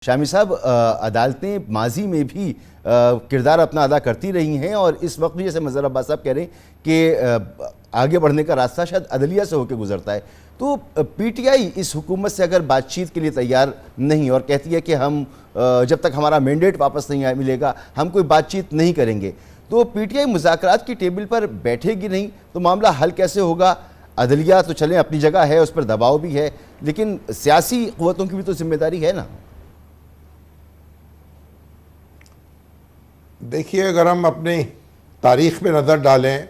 शामी साहब, अदालतें माजी में भी किरदार अपना अदा करती रही हैं और इस वक्त भी जैसे मज़हर अब्बास साहब कह रहे हैं कि आगे बढ़ने का रास्ता शायद अदलिया से होकर गुजरता है। तो पीटीआई इस हुकूमत से अगर बातचीत के लिए तैयार नहीं और कहती है कि हम जब तक हमारा मैंडेट वापस नहीं मिलेगा हम कोई बातचीत नहीं करेंगे, तो पीटीआई मुज़ाकरात की टेबल पर बैठेगी नहीं तो मामला हल कैसे होगा? अदलिया तो चलें अपनी जगह है, उस पर दबाव भी है, लेकिन सियासी क़ुव्वतों की भी तो जिम्मेदारी है ना। देखिए, अगर हम अपनी तारीख़ में नज़र डालें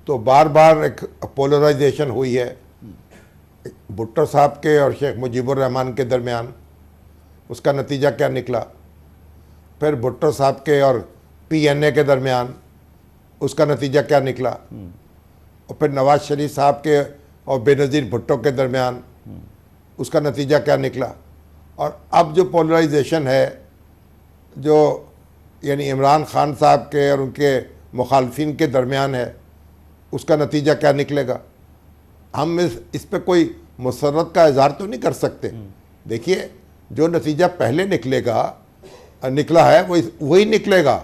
तो बार बार एक पोलराइजेशन हुई है भुट्टो साहब के और शेख मुजीबुर रहमान के दरमियान। उसका नतीजा क्या निकला? फिर भुट्टो साहब के और पीएनए के दरमियान, उसका नतीजा क्या निकला? और फिर नवाज शरीफ साहब के और बेनज़ीर भुट्टो के दरमियान, उसका नतीजा क्या निकला? और अब जो पोलराइजेशन है, जो यानी इमरान खान साहब के और उनके मुखालफिन के दरमियान है, उसका नतीजा क्या निकलेगा? हम इस पे कोई मुसर्रत का इज़हार तो नहीं कर सकते। देखिए, जो नतीजा पहले निकला है वही निकलेगा।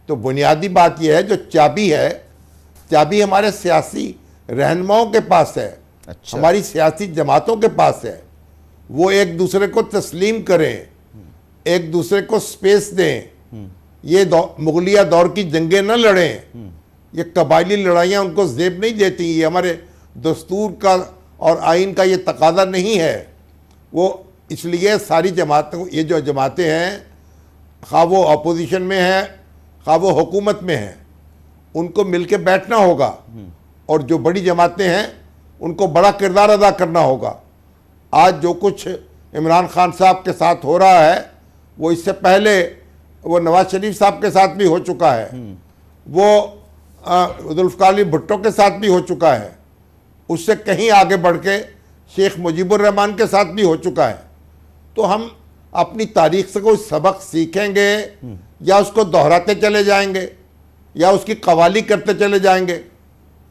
तो बुनियादी बात यह है, जो चाबी है, चाबी हमारे सियासी रहनुमाओं के पास है। अच्छा। हमारी सियासी जमातों के पास है। वो एक दूसरे को तस्लीम करें, एक दूसरे को स्पेस दें, ये मुगलिया दौर की जंगें न लड़ें, ये कबायली लड़ाइयाँ उनको ज़ेब नहीं देती। ये हमारे दस्तूर का और आइन का ये तकादा नहीं है। वो इसलिए सारी जमातों, ये जो जमातें हैं, खा वो अपोजिशन में हैं खा वो हुकूमत में हैं, उनको मिल के बैठना होगा और जो बड़ी जमातें हैं उनको बड़ा किरदार अदा करना होगा। आज जो कुछ इमरान खान साहब के साथ हो रहा है, वो इससे पहले वो नवाज शरीफ साहब के साथ भी हो चुका है, वो जुल्फ़िकार अली भुट्टो के साथ भी हो चुका है, उससे कहीं आगे बढ़ के शेख मुजीबुर रहमान के साथ भी हो चुका है। तो हम अपनी तारीख से कोई सबक सीखेंगे या उसको दोहराते चले जाएंगे या उसकी कवाली करते चले जाएंगे?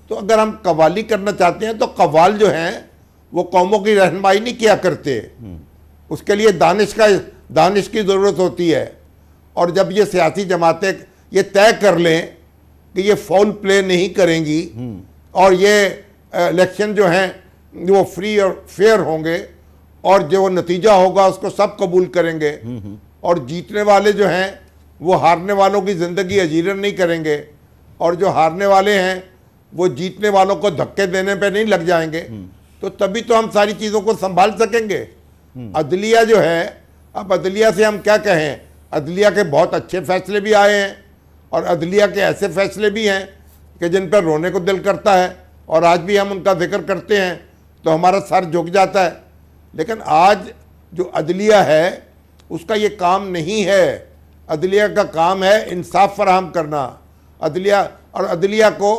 तो अगर हम कवाली करना चाहते हैं तो कवाल जो हैं वो कौमों की रहनुमाई नहीं किया करते, उसके लिए दानिश की ज़रूरत होती है। और जब ये सियासी जमातें ये तय कर लें कि ये फाउल प्ले नहीं करेंगी और ये इलेक्शन जो हैं वो फ्री और फेयर होंगे और जो नतीजा होगा उसको सब कबूल करेंगे और जीतने वाले जो हैं वो हारने वालों की ज़िंदगी अजीरन नहीं करेंगे और जो हारने वाले हैं वो जीतने वालों को धक्के देने पे नहीं लग जाएंगे, तो तभी तो हम सारी चीज़ों को संभाल सकेंगे। अदलिया जो है, अब अदलिया से हम क्या कहें? अदलिया के बहुत अच्छे फैसले भी आए हैं और अदलिया के ऐसे फैसले भी हैं कि जिन पर रोने को दिल करता है और आज भी हम उनका जिक्र करते हैं तो हमारा सर झुक जाता है। लेकिन आज जो अदलिया है उसका ये काम नहीं है। अदलिया का काम है इंसाफ फराहम करना। अदलिया को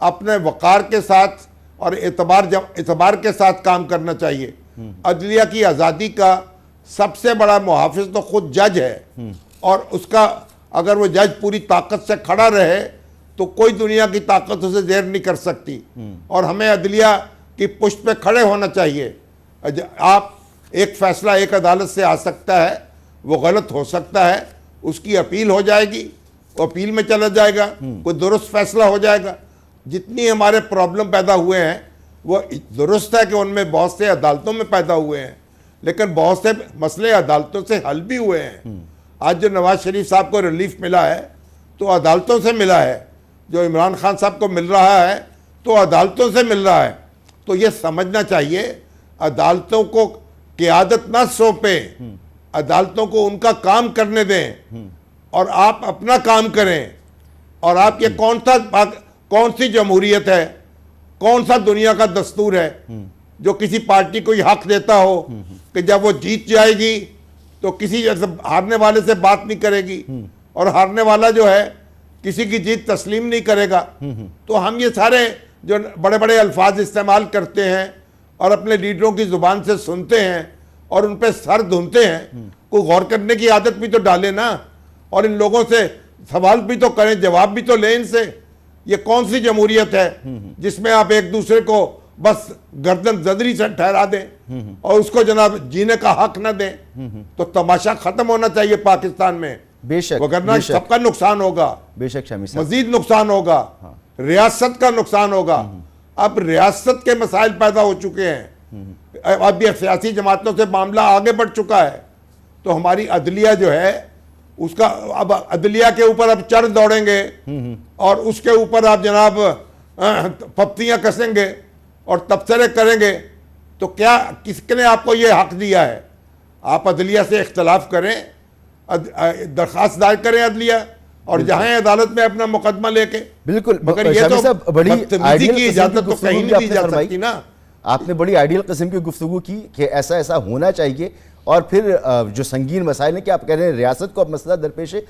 अपने वक़ार के साथ और एतबार के साथ काम करना चाहिए। अदलिया की आज़ादी का सबसे बड़ा मुहाफिज तो खुद जज है और उसका अगर वो जज पूरी ताकत से खड़ा रहे तो कोई दुनिया की ताकत उसे ज़ेर नहीं कर सकती। और हमें अदलिया की पुष्ट पे खड़े होना चाहिए। आप एक फ़ैसला एक अदालत से आ सकता है, वो गलत हो सकता है, उसकी अपील हो जाएगी, वो अपील में चला जाएगा, कोई दुरुस्त फैसला हो जाएगा। जितनी हमारे प्रॉब्लम पैदा हुए हैं वो दुरुस्त है कि उनमें बहुत से अदालतों में पैदा हुए हैं, लेकिन बहुत से मसले अदालतों से हल भी हुए हैं। आज जो नवाज शरीफ साहब को रिलीफ मिला है तो अदालतों से मिला है, जो इमरान खान साहब को मिल रहा है तो अदालतों से मिल रहा है। तो ये समझना चाहिए, अदालतों को क़ियादत ना सौंपें, अदालतों को उनका काम करने दें और आप अपना काम करें। और आप ये कौन सी जमहूरियत है, कौन सा दुनिया का दस्तूर है जो किसी पार्टी को ये हक देता हो कि जब वो जीत जाएगी तो किसी हारने वाले से बात नहीं करेगी और हारने वाला जो है किसी की जीत तस्लीम नहीं करेगा? तो हम ये सारे जो बड़े बड़े अल्फाज इस्तेमाल करते हैं और अपने लीडरों की ज़ुबान से सुनते हैं और उन पर सर धुनते हैं, कोई गौर करने की आदत भी तो डालें ना और इन लोगों से सवाल भी तो करें, जवाब भी तो लें इनसे। ये कौन सी जमहूरियत है जिसमें आप एक दूसरे को बस गर्दन जदरी से ठहरा दें और उसको जनाब जीने का हक न दें, तो तमाशा खत्म होना चाहिए पाकिस्तान में। बेशक, वगरना बेशक। सबका नुकसान होगा, बेशक शमी साहब। मजीद नुकसान होगा, रियासत का नुकसान होगा। अब रियासत के मसाइल पैदा हो चुके हैं, अब ये सियासी जमातों से मामला आगे बढ़ चुका है, तो हमारी अदलिया जो है उसका, अब अदलिया के ऊपर अब चढ़ दौड़ेंगे और उसके ऊपर आप जनाब पप्तियां कसेंगे और तबसरे करेंगे, तो क्या किसने आपको ये हक दिया है? आप अदलिया से इख्तलाफ करें, दरखास्त दायर करें अदलिया, और जहां अदालत में अपना मुकदमा लेके। बिल्कुल, मगर ये शमी तो साहब, बड़ी बदतमीजी आइडियल की किस्म इजाजत तो गुफ्तगू कहीं भी नहीं दी आपने जा फरमाई। सकती ना। आपने बड़ी आइडियल किस्म की गुफ्तगू की कि ऐसा ऐसा होना चाहिए, और फिर जो संगीन मसाइल है कि आप कह रहे हैं रियासत को अब मसला दरपेश है,